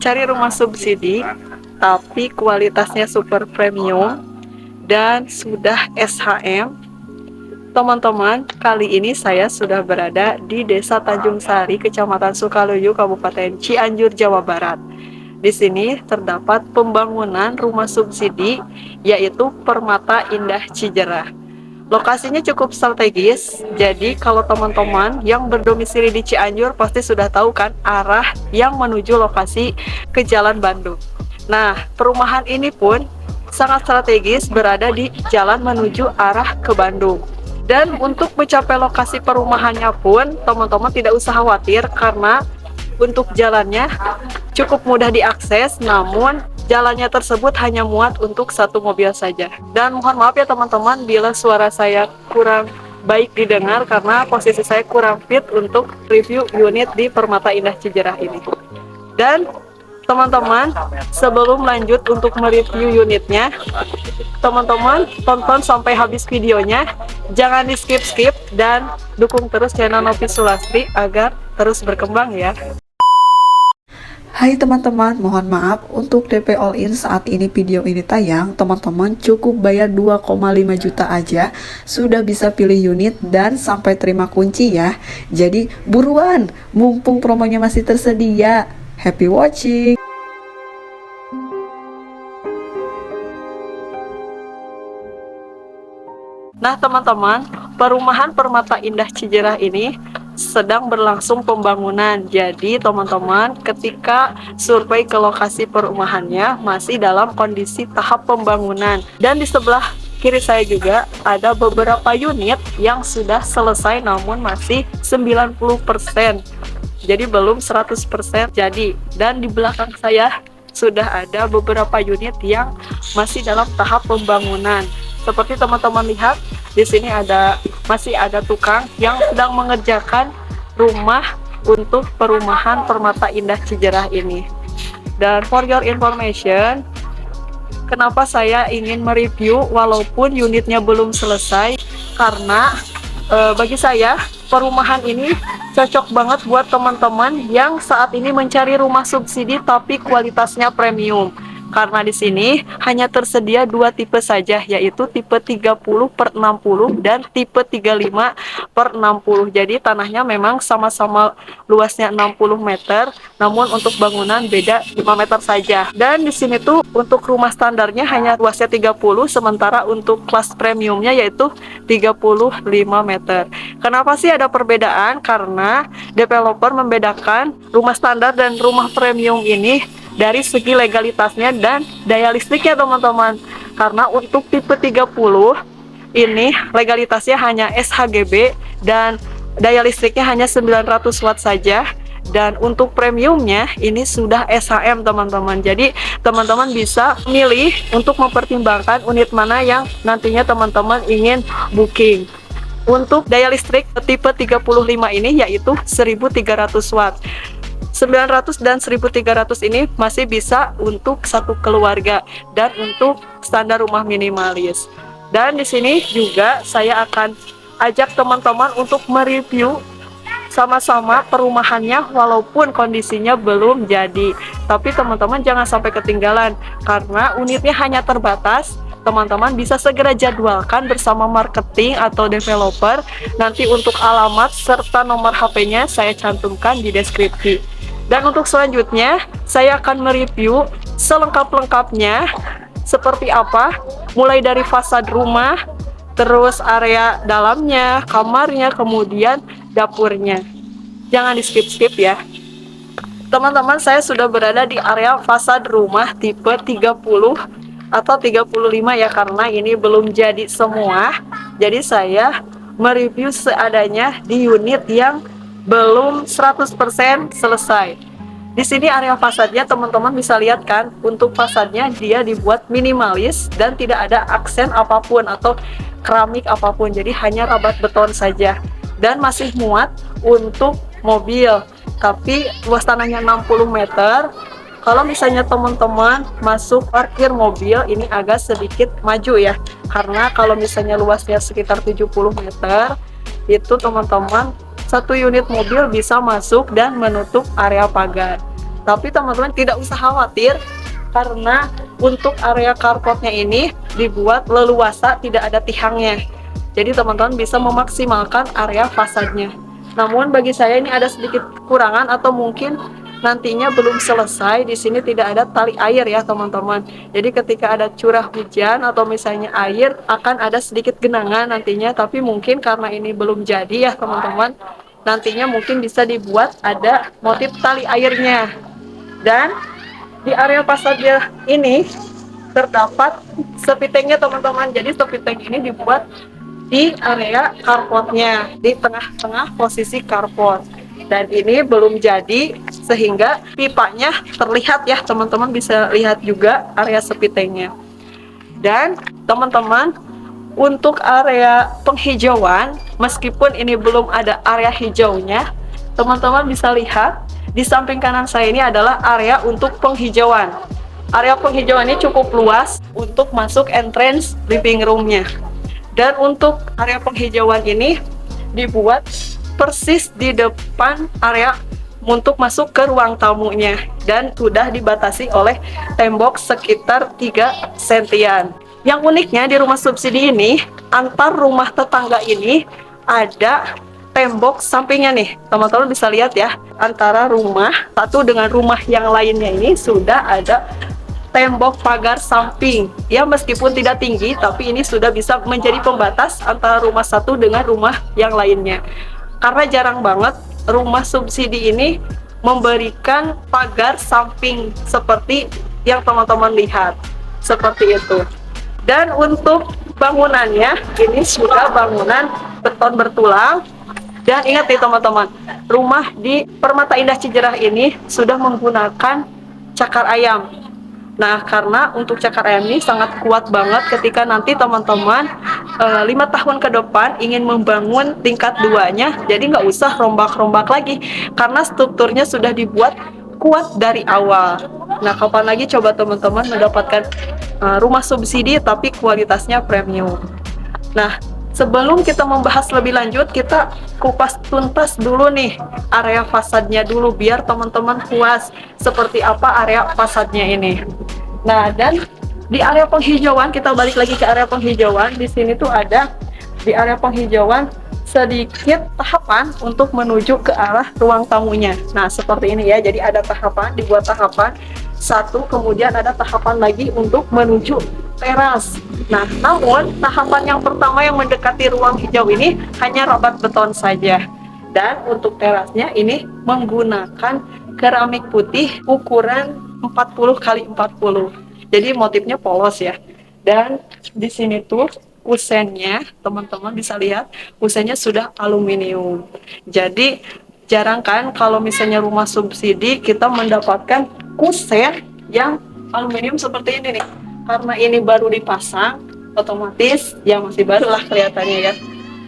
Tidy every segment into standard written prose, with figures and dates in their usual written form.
cari rumah subsidi tapi kualitasnya super premium dan sudah SHM. Teman-teman, kali ini saya sudah berada di Desa Tanjung Sari, Kecamatan Sukaluyu, Kabupaten Cianjur, Jawa Barat. Di sini terdapat pembangunan rumah subsidi, yaitu Permata Indah Cijerah. Lokasinya cukup strategis, jadi kalau teman-teman yang berdomisili di Cianjur pasti sudah tahu kan arah yang menuju lokasi ke Jalan Bandung. Nah, perumahan ini pun sangat strategis berada di jalan menuju arah ke Bandung. Dan untuk mencapai lokasi perumahannya pun teman-teman tidak usah khawatir karena untuk jalannya cukup mudah diakses, namun jalannya tersebut hanya muat untuk satu mobil saja. Dan mohon maaf ya teman-teman bila suara saya kurang baik didengar karena posisi saya kurang fit untuk review unit di Permata Indah Cijerah ini. Dan teman-teman, sebelum lanjut untuk mereview unitnya, teman-teman tonton sampai habis videonya, jangan di skip-skip dan dukung terus channel Novi Sulastri agar terus berkembang ya. Hai teman-teman, mohon maaf untuk DP all in saat ini video ini tayang. Teman-teman cukup bayar 2,5 juta aja sudah bisa pilih unit dan sampai terima kunci ya. Jadi buruan, mumpung promonya masih tersedia. Happy watching. Nah teman-teman, perumahan Permata Indah Cijerah ini sedang berlangsung pembangunan. Jadi teman-teman ketika survei ke lokasi perumahannya masih dalam kondisi tahap pembangunan. Dan di sebelah kiri saya juga ada beberapa unit yang sudah selesai namun masih 90%. Jadi belum 100% jadi. Dan di belakang saya sudah ada beberapa unit yang masih dalam tahap pembangunan. Seperti teman-teman lihat, di sini masih ada tukang yang sedang mengerjakan rumah untuk perumahan Permata Indah Cijerah ini. Dan for your information, kenapa saya ingin mereview walaupun unitnya belum selesai, karena bagi saya perumahan ini cocok banget buat teman-teman yang saat ini mencari rumah subsidi tapi kualitasnya premium. Karena di sini hanya tersedia dua tipe saja, yaitu tipe 30/60 dan tipe 35/60. Jadi tanahnya memang sama-sama luasnya 60 meter, namun untuk bangunan beda 5 meter saja. Dan di sini tuh untuk rumah standarnya hanya luasnya 30, sementara untuk kelas premiumnya yaitu 35 meter. Kenapa sih ada perbedaan? Karena developer membedakan rumah standar dan rumah premium ini dari segi legalitasnya dan daya listriknya teman-teman. Karena untuk tipe 30 ini legalitasnya hanya SHGB dan daya listriknya hanya 900 watt saja. Dan untuk premiumnya ini sudah SHM teman-teman. Jadi teman-teman bisa milih untuk mempertimbangkan unit mana yang nantinya teman-teman ingin booking. Untuk daya listrik tipe 35 ini yaitu 1300 watt. 900 dan 1300 ini masih bisa untuk satu keluarga dan untuk standar rumah minimalis. Dan di sini juga saya akan ajak teman-teman untuk mereview sama-sama perumahannya walaupun kondisinya belum jadi. Tapi teman-teman jangan sampai ketinggalan karena unitnya hanya terbatas. Teman-teman bisa segera jadwalkan bersama marketing atau developer. Nanti untuk alamat serta nomor HP-nya saya cantumkan di deskripsi. Dan untuk selanjutnya, saya akan mereview selengkap-lengkapnya seperti apa, mulai dari fasad rumah, terus area dalamnya, kamarnya, kemudian dapurnya. Jangan di skip-skip ya. Teman-teman, saya sudah berada di area fasad rumah tipe 30 atau 35 ya, karena ini belum jadi semua. Jadi saya mereview seadanya di unit yang belum 100% selesai. Di sini area fasadnya teman-teman bisa lihat kan, untuk fasadnya dia dibuat minimalis dan tidak ada aksen apapun atau keramik apapun, jadi hanya rabat beton saja dan masih muat untuk mobil. Tapi luas tanahnya 60 meter. Kalau misalnya teman-teman masuk parkir mobil ini agak sedikit maju ya, karena kalau misalnya luasnya sekitar 70 meter itu teman-teman satu unit mobil bisa masuk dan menutup area pagar. Tapi teman-teman tidak usah khawatir, karena untuk area carportnya ini dibuat leluasa, tidak ada tiangnya. Jadi teman-teman bisa memaksimalkan area fasadnya. Namun bagi saya ini ada sedikit kekurangan, atau mungkin nantinya belum selesai. Di sini tidak ada tali air ya teman-teman. Jadi ketika ada curah hujan atau misalnya air, akan ada sedikit genangan nantinya. Tapi mungkin karena ini belum jadi ya teman-teman, nantinya mungkin bisa dibuat ada motif tali airnya. Dan di area fasadnya ini terdapat sepitengnya teman-teman. Jadi sepiteng ini dibuat di area carportnya, di tengah-tengah posisi carport. Dan ini belum jadi, sehingga pipanya terlihat ya teman-teman, bisa lihat juga area sepitengnya. Dan teman-teman, untuk area penghijauan, meskipun ini belum ada area hijaunya, teman-teman bisa lihat di samping kanan saya ini adalah area untuk penghijauan. Area penghijauan ini cukup luas untuk masuk entrance living roomnya. Dan untuk area penghijauan ini dibuat persis di depan area untuk masuk ke ruang tamunya, dan sudah dibatasi oleh tembok sekitar 3 sentian. Yang uniknya di rumah subsidi ini, antar rumah tetangga ini ada tembok sampingnya nih. Teman-teman bisa lihat ya, antara rumah satu dengan rumah yang lainnya ini sudah ada tembok pagar samping. Ya meskipun tidak tinggi, tapi ini sudah bisa menjadi pembatas antara rumah satu dengan rumah yang lainnya. Karena jarang banget rumah subsidi ini memberikan pagar samping seperti yang teman-teman lihat. Seperti itu. Dan untuk bangunannya, ini sudah bangunan beton bertulang. Dan ingat nih teman-teman, rumah di Permata Indah Cijerah ini sudah menggunakan cakar ayam. Nah, karena untuk cakar ayam ini sangat kuat banget ketika nanti teman-teman 5 tahun ke depan ingin membangun tingkat 2-nya, jadi nggak usah rombak-rombak lagi, karena strukturnya sudah dibuat kuat dari awal. Nah, kapan lagi coba teman-teman mendapatkan rumah subsidi tapi kualitasnya premium. Nah, sebelum kita membahas lebih lanjut, kita kupas tuntas dulu nih area fasadnya dulu, biar teman-teman puas seperti apa area fasadnya ini. Nah, dan di area penghijauan, kita balik lagi ke area penghijauan. Di sini tuh ada di area penghijauan sedikit tahapan untuk menuju ke arah ruang tamunya. Nah, seperti ini ya. Jadi ada tahapan, dibuat tahapan satu, kemudian ada tahapan lagi untuk menuju teras. Nah, namun tahapan yang pertama yang mendekati ruang hijau ini hanya rabat beton saja. Dan untuk terasnya ini menggunakan keramik putih ukuran 40 kali 40. Jadi motifnya polos ya. Dan di sini tuh kusennya, teman-teman bisa lihat, kusennya sudah aluminium. Jadi jarang kan kalau misalnya rumah subsidi kita mendapatkan kusen yang aluminium seperti ini nih. Karena ini baru dipasang, otomatis ya masih baru lah kelihatannya ya.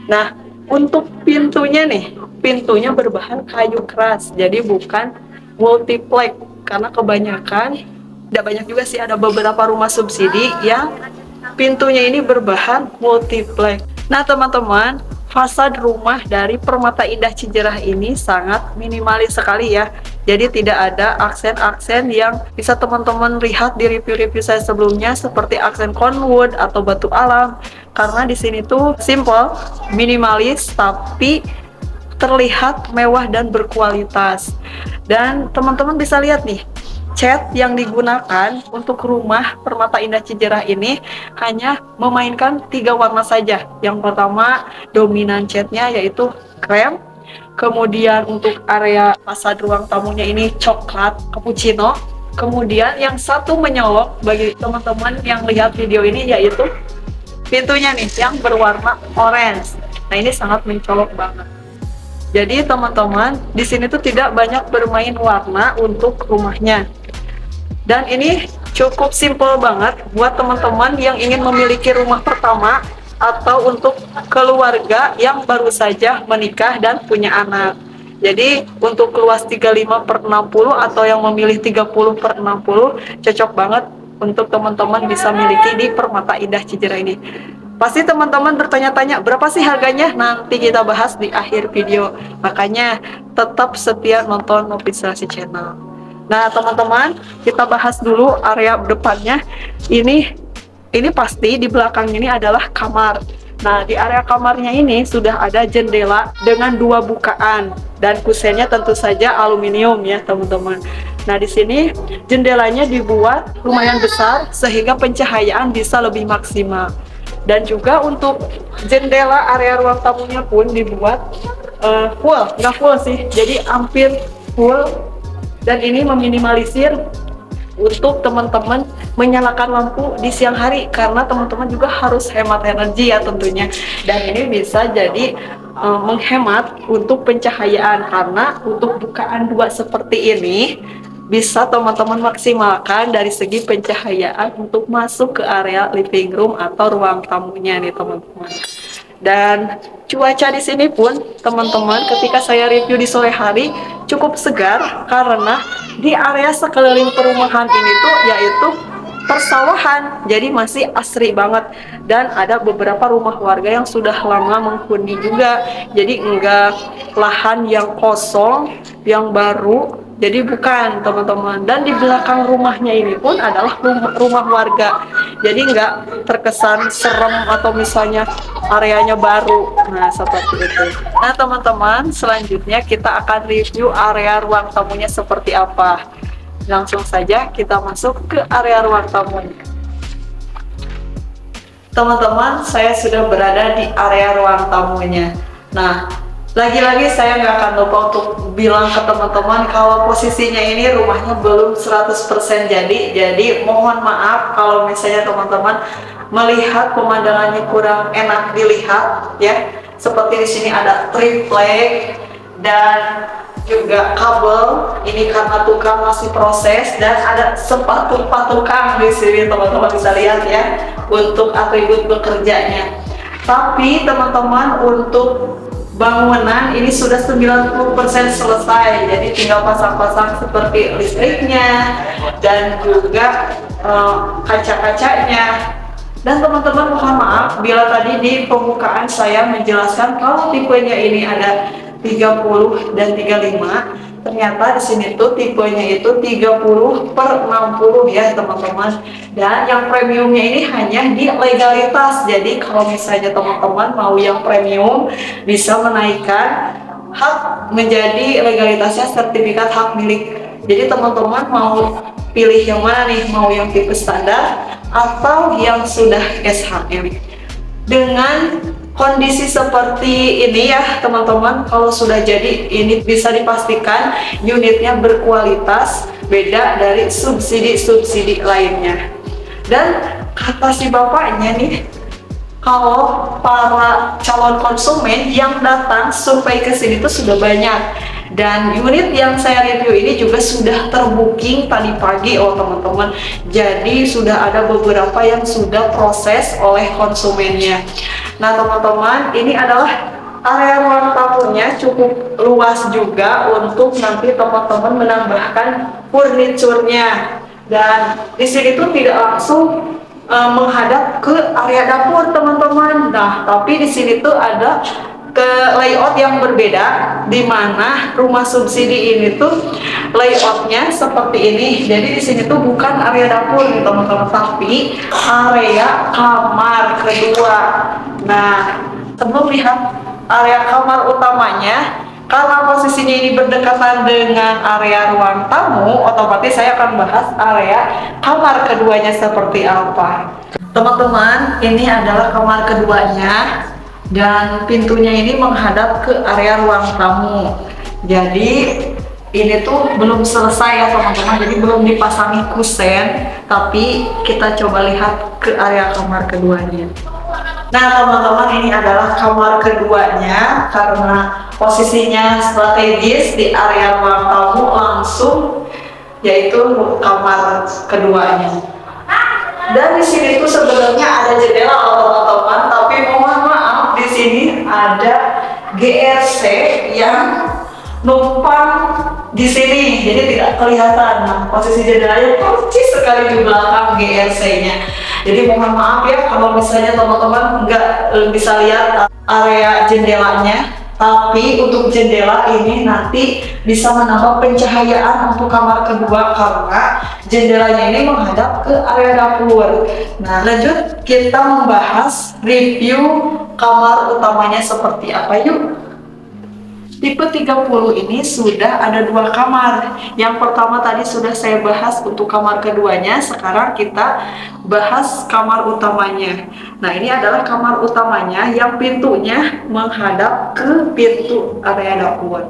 Nah, untuk pintunya nih, pintunya berbahan kayu keras, jadi bukan multiplex. Karena kebanyakan, tidak banyak juga sih, ada beberapa rumah subsidi yang pintunya ini berbahan multiplex. Nah teman-teman, fasad rumah dari Permata Indah Cijerah ini sangat minimalis sekali ya. Jadi tidak ada aksen-aksen yang bisa teman-teman lihat di review-review saya sebelumnya seperti aksen conwood atau batu alam. Karena di sini tuh simple, minimalis, tapi terlihat mewah dan berkualitas. Dan teman-teman bisa lihat nih, cat yang digunakan untuk rumah Permata Indah Cijerah ini hanya memainkan 3 warna saja. Yang pertama dominan catnya yaitu krem, kemudian untuk area fasad ruang tamunya ini coklat cappuccino, kemudian yang satu menyolok bagi teman-teman yang lihat video ini yaitu pintunya nih yang berwarna orange. Nah ini sangat mencolok banget. Jadi teman-teman, di sini tuh tidak banyak bermain warna untuk rumahnya. Dan ini cukup simple banget buat teman-teman yang ingin memiliki rumah pertama atau untuk keluarga yang baru saja menikah dan punya anak. Jadi untuk luas 35/60 atau yang memilih 30/60 cocok banget untuk teman-teman bisa miliki di Permata Indah Cijerah ini. Pasti teman-teman bertanya-tanya berapa sih harganya, nanti kita bahas di akhir video. Makanya tetap setia nonton Noviselasi Channel. Nah, teman-teman, kita bahas dulu area depannya. Ini pasti di belakang ini adalah kamar. Nah, di area kamarnya ini sudah ada jendela dengan 2 bukaan dan kusennya tentu saja aluminium ya, teman-teman. Nah, di sini jendelanya dibuat lumayan besar sehingga pencahayaan bisa lebih maksimal. Dan juga untuk jendela area ruang tamunya pun dibuat full, nggak full sih, jadi hampir full. Dan ini meminimalisir untuk teman-teman menyalakan lampu di siang hari karena teman-teman juga harus hemat energi ya tentunya. Dan ini bisa jadi menghemat untuk pencahayaan karena untuk bukaan 2 seperti ini bisa teman-teman maksimalkan dari segi pencahayaan untuk masuk ke area living room atau ruang tamunya nih teman-teman. Dan cuaca di sini pun teman-teman ketika saya review di sore hari cukup segar karena di area sekeliling perumahan ini tuh yaitu persawahan, jadi masih asri banget. Dan ada beberapa rumah warga yang sudah lama menghuni juga, jadi enggak lahan yang kosong yang baru, jadi bukan teman-teman. Dan di belakang rumahnya ini pun adalah rumah warga, jadi enggak terkesan serem atau misalnya areanya baru. Nah, seperti itu. Nah, teman-teman, selanjutnya kita akan review area ruang tamunya seperti apa. Langsung saja kita masuk ke area ruang tamunya. Teman-teman, saya sudah berada di area ruang tamunya. Nah, lagi-lagi saya nggak akan lupa untuk bilang ke teman-teman kalau posisinya ini rumahnya belum 100% jadi mohon maaf kalau misalnya teman-teman melihat pemandangannya kurang enak dilihat ya. Seperti di sini ada triplek dan juga kabel, ini karena tukang masih proses, dan ada sepatu tukang di sini teman-teman bisa lihat ya untuk atribut bekerjanya. Tapi teman-teman untuk bangunan ini sudah 90% selesai, jadi tinggal pasang-pasang seperti listriknya dan juga kaca-kacanya. Dan teman-teman mohon maaf bila tadi di pembukaan saya menjelaskan kalau tipenya ini ada 30 dan 35. Ternyata di sini tuh tipenya itu 30/60 ya teman-teman. Dan yang premiumnya ini hanya di legalitas. Jadi kalau misalnya teman-teman mau yang premium bisa menaikkan hak menjadi legalitasnya sertifikat hak milik. Jadi teman-teman mau pilih yang mana nih? Mau yang tipe standar atau yang sudah SHM? Dengan kondisi seperti ini ya teman-teman, kalau sudah jadi ini bisa dipastikan unitnya berkualitas, beda dari subsidi-subsidi lainnya. Dan kata si bapaknya nih, kalau para calon konsumen yang datang survei ke sini tuh sudah banyak, dan unit yang saya review ini juga sudah terbooking tadi pagi oh teman-teman. Jadi sudah ada beberapa yang sudah proses oleh konsumennya. Nah teman-teman, ini adalah area ruang tamunya cukup luas juga untuk nanti teman-teman menambahkan furniturnya. Dan di sini tuh tidak langsung menghadap ke area dapur teman-teman. Nah, tapi di sini tuh ada ke layout yang berbeda, di mana rumah subsidi ini tuh layoutnya seperti ini. Jadi di sini tuh bukan area dapur nih teman-teman, tapi area kamar kedua. Nah, sebelum lihat area kamar utamanya, karena posisinya ini berdekatan dengan area ruang tamu, otomatis saya akan bahas area kamar keduanya seperti apa. Teman-teman, ini adalah kamar keduanya dan pintunya ini menghadap ke area ruang tamu. Jadi ini tuh belum selesai ya teman-teman, jadi belum dipasangi kusen, tapi kita coba lihat ke area kamar keduanya. Nah teman-teman, ini adalah kamar keduanya karena posisinya strategis di area ruang tamu langsung, yaitu kamar keduanya. Dan di sini tuh sebenarnya ada jendela teman-teman, tapi mohon maaf di sini ada GRC yang numpang di sini, jadi tidak kelihatan. Nah, posisi jendelanya persis sekali di belakang GRC-nya. Jadi mohon maaf ya kalau misalnya teman-teman nggak bisa lihat area jendelanya, Tapi untuk jendela ini nanti bisa menambah pencahayaan untuk kamar kedua karena jendelanya ini menghadap ke area dapur. Nah, lanjut kita membahas review kamar utamanya seperti apa yuk. Tipe 30 ini sudah ada 2 kamar. Yang pertama tadi sudah saya bahas untuk kamar keduanya. Sekarang kita bahas kamar utamanya. Nah, ini adalah kamar utamanya yang pintunya menghadap ke pintu area dapur.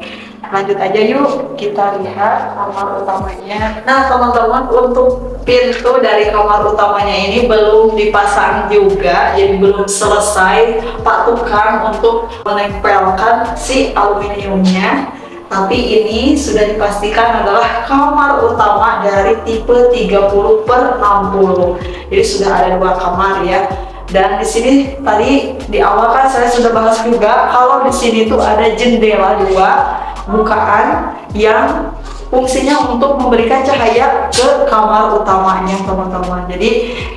Lanjut aja yuk, kita lihat kamar utamanya. Nah, teman-teman, untuk pintu dari kamar utamanya ini belum dipasang juga, jadi belum selesai Pak tukang untuk menempelkan si aluminiumnya. Tapi ini sudah dipastikan adalah kamar utama dari tipe 30/60. Jadi sudah ada 2 kamar ya. Dan di sini tadi di awal kan saya sudah bahas juga kalau di sini tuh ada jendela 2 bukaan yang fungsinya untuk memberikan cahaya ke kamar utamanya teman-teman. Jadi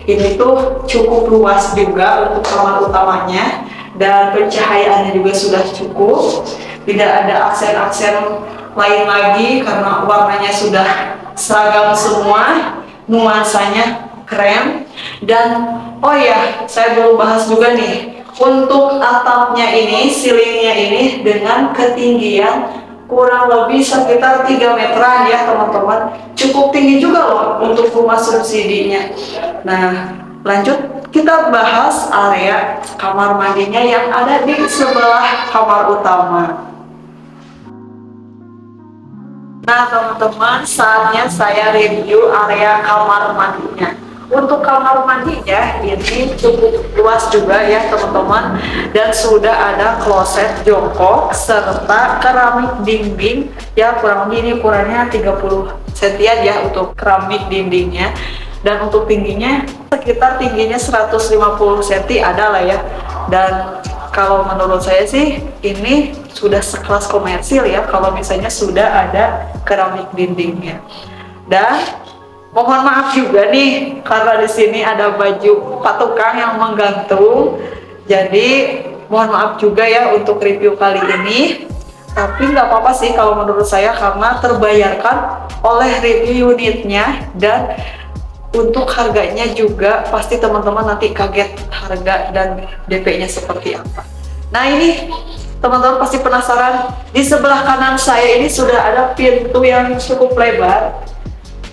ini tuh cukup luas juga untuk kamar utamanya dan pencahayaannya juga sudah cukup. Tidak ada aksen-aksen lain lagi karena warnanya sudah seragam semua, nuansanya krem. Dan oh ya, saya belum bahas juga nih untuk atapnya ini, silingnya ini dengan ketinggian kurang lebih sekitar 3 meteran ya teman-teman. Cukup tinggi juga loh untuk rumah subsidinya. Nah, lanjut kita bahas area kamar mandinya yang ada di sebelah kamar utama. Nah teman-teman, saatnya saya review area kamar mandinya. Untuk kamar mandinya ini cukup luas juga ya teman-teman, dan sudah ada kloset jongkok serta keramik dinding ya, kurang lebih ini ukurannya 30 cm ya untuk keramik dindingnya. Dan untuk tingginya sekitar tingginya 150 cm ada lah ya. Dan kalau menurut saya sih ini sudah sekelas komersil ya kalau misalnya sudah ada keramik dindingnya. Dan mohon maaf juga nih karena di sini ada baju Pak tukang yang menggantung. Jadi mohon maaf juga ya untuk review kali ini. Tapi nggak apa-apa sih kalau menurut saya karena terbayarkan oleh review unitnya, dan untuk harganya juga pasti teman-teman nanti kaget harga dan DP-nya seperti apa. Nah ini teman-teman pasti penasaran, di sebelah kanan saya ini sudah ada pintu yang cukup lebar.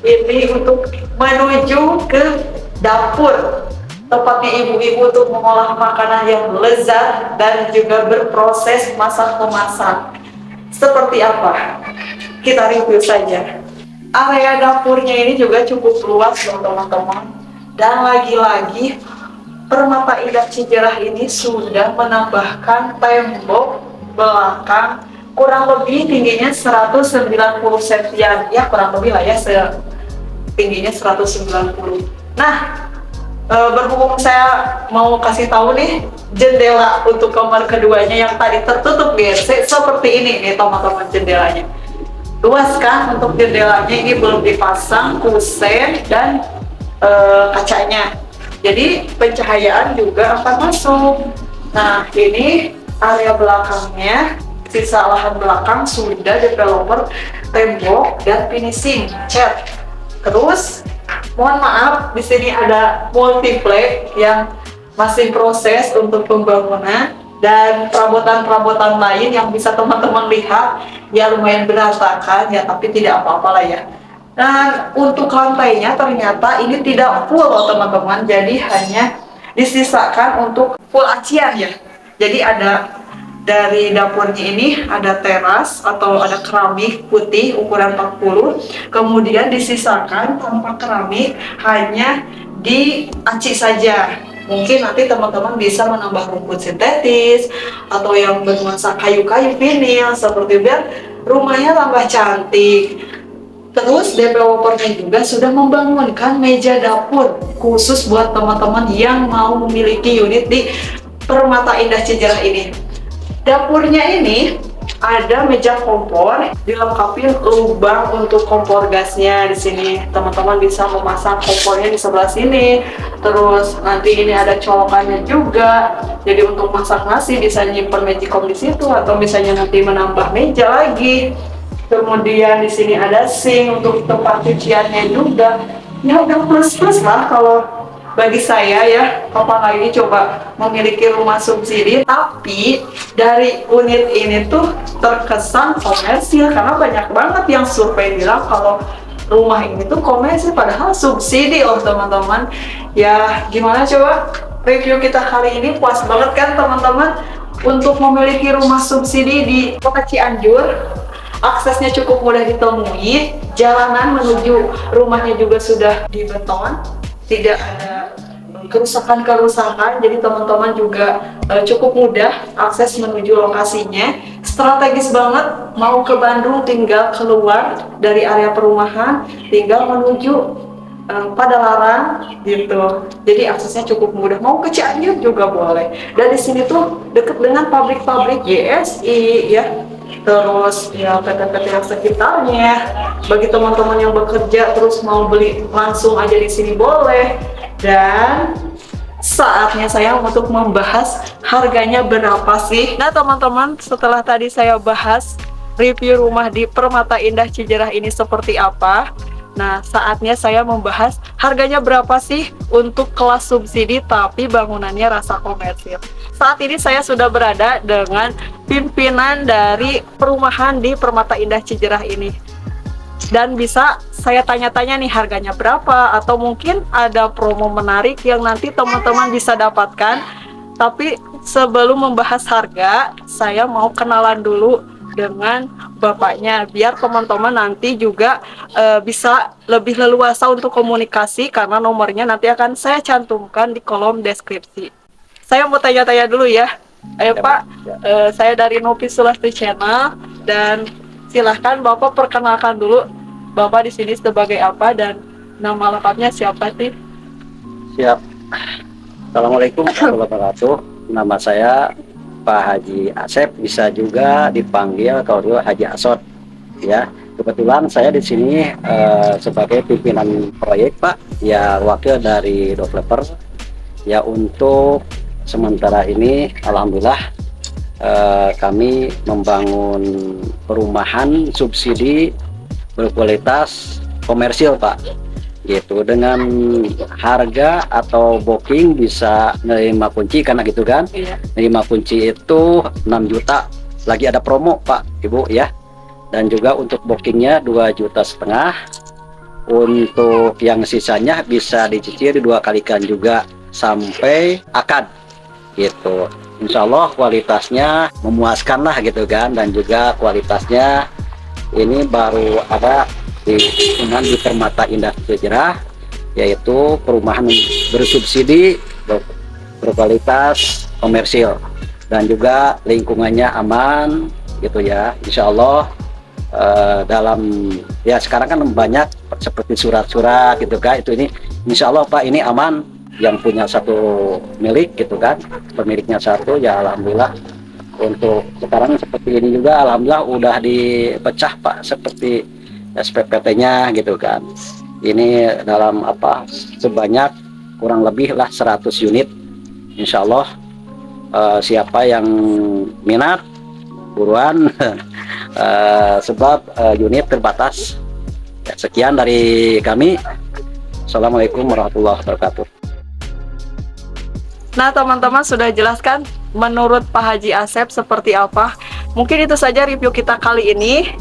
Ini untuk menuju ke dapur, tempatnya ibu-ibu untuk mengolah makanan yang lezat dan juga berproses masak-memasak. Seperti apa? Kita review saja. Area dapurnya ini juga cukup luas loh teman-teman. Dan lagi-lagi Permata Indah Cijerah ini sudah menambahkan tembok belakang kurang lebih tingginya 190 cm ya, kurang lebih lah ya, tingginya 190. Nah, berhubung saya mau kasih tahu nih jendela untuk kamar keduanya yang tadi tertutup GRC seperti ini nih teman-teman, jendelanya luas kan. Untuk jendelanya ini belum dipasang kusen dan kacanya, jadi pencahayaan juga akan masuk. Nah ini area belakangnya, sisa lahan belakang sudah developer tembok dan finishing cat. Terus mohon maaf di sini ada multiplex yang masih proses untuk pembangunan, dan perabotan-perabotan lain yang bisa teman-teman lihat ya lumayan berantakan ya, tapi tidak apa-apa lah ya. Dan untuk lantainya ternyata ini tidak full loh teman-teman, jadi hanya disisakan untuk full acian ya. Jadi ada dari dapurnya ini ada teras atau ada keramik putih ukuran 40, kemudian disisakan tanpa keramik, hanya diaci saja. Mungkin nanti teman-teman bisa menambah rumput sintetis atau yang bernuansa kayu-kayu vinil seperti biar rumahnya tambah cantik. Terus developernya juga sudah membangunkan meja dapur khusus buat teman-teman yang mau memiliki unit di Permata Indah Cijerah ini. Dapurnya ini ada meja kompor, dilengkapi lubang untuk kompor gasnya di sini. Teman-teman bisa memasang kompornya di sebelah sini. Terus nanti ini ada colokannya juga. Jadi untuk masak nasi bisa nyimpen magicom di situ, atau misalnya nanti menambah meja lagi. Kemudian di sini ada sink untuk tempat cuciannya juga. Ya udah plus-plus lah kalau bagi saya ya. Apalagi coba memiliki rumah subsidi, tapi dari unit ini tuh terkesan komersil, karena banyak banget yang survei bilang kalau rumah ini tuh komersil padahal subsidi loh teman-teman. Ya gimana coba, review kita kali ini puas banget kan teman-teman untuk memiliki rumah subsidi di Kota Cianjur. Aksesnya cukup mudah ditemui, jalanan menuju rumahnya juga sudah dibeton, tidak ada kerusakan-kerusakan, jadi teman-teman juga cukup mudah akses menuju lokasinya. Strategis banget, mau ke Bandung tinggal keluar dari area perumahan, tinggal menuju Padalarang gitu. Jadi aksesnya cukup mudah. Mau ke Cianjur juga boleh. Dan di sini tuh deket dengan pabrik-pabrik GSI ya. Terus ya PT-PT yang sekitarnya. Bagi teman-teman yang bekerja terus mau beli langsung aja di sini boleh. Dan saatnya saya untuk membahas harganya berapa sih. Nah teman-teman, setelah tadi saya bahas review rumah di Permata Indah Cijerah ini seperti apa, nah saatnya saya membahas harganya berapa sih untuk kelas subsidi tapi bangunannya rasa komersil. Saat ini saya sudah berada dengan pimpinan dari perumahan di Permata Indah Cijerah ini, dan bisa saya tanya-tanya nih harganya berapa, atau mungkin ada promo menarik yang nanti teman-teman bisa dapatkan. Tapi sebelum membahas harga, saya mau kenalan dulu dengan bapaknya, biar teman-teman nanti juga bisa lebih leluasa untuk komunikasi, karena nomornya nanti akan saya cantumkan di kolom deskripsi. Saya mau tanya-tanya dulu ya. Ayo Pak, saya dari Novi Sulastri Channel, dan silahkan Bapak perkenalkan dulu Bapak di sini sebagai apa dan nama lengkapnya siapa sih? Siap. Assalamualaikum warahmatullahi wabarakatuh. Nama saya Pak Haji Asep, bisa juga dipanggil kalau Haji Asot. Ya, kebetulan saya di sini sebagai pimpinan proyek Pak, ya wakil dari developer. Ya untuk sementara ini, alhamdulillah kami membangun perumahan subsidi berkualitas komersil Pak, gitu, dengan harga atau booking bisa nerima kunci, karena gitu kan. Iya. Nerima kunci itu 6 juta, lagi ada promo Pak Ibu ya. Dan juga untuk bookingnya 2,5 juta. Untuk yang sisanya bisa dicicil 2 kalikan juga sampai akad gitu. Insya Allah kualitasnya memuaskan lah gitu kan. Dan juga kualitasnya ini baru ada di Permata Indah Cijerah, yaitu perumahan bersubsidi berkualitas komersil, dan juga lingkungannya aman gitu ya. Insya Allah dalam ya sekarang kan banyak seperti surat-surat gitu kan, itu ini Insya Allah Pak ini aman. Yang punya satu milik gitu kan, pemiliknya satu, ya alhamdulillah. Untuk sekarang seperti ini juga alhamdulillah udah dipecah Pak, seperti SPPT-nya gitu kan. Ini dalam apa, sebanyak kurang lebih lah 100 unit. Insya Allah siapa yang minat buruan sebab unit terbatas. Ya, sekian dari kami. Assalamualaikum warahmatullahi wabarakatuh. Nah teman-teman, sudah jelaskan menurut Pak Haji Asep seperti apa. Mungkin itu saja review kita kali ini.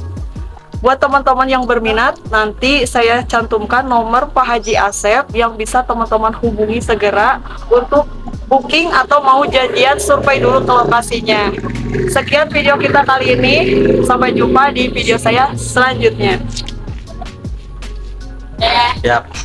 Buat teman-teman yang berminat, nanti saya cantumkan nomor Pak Haji Asep yang bisa teman-teman hubungi segera untuk booking atau mau janjian survei dulu ke lokasinya. Sekian video kita kali ini, sampai jumpa di video saya selanjutnya. Siap.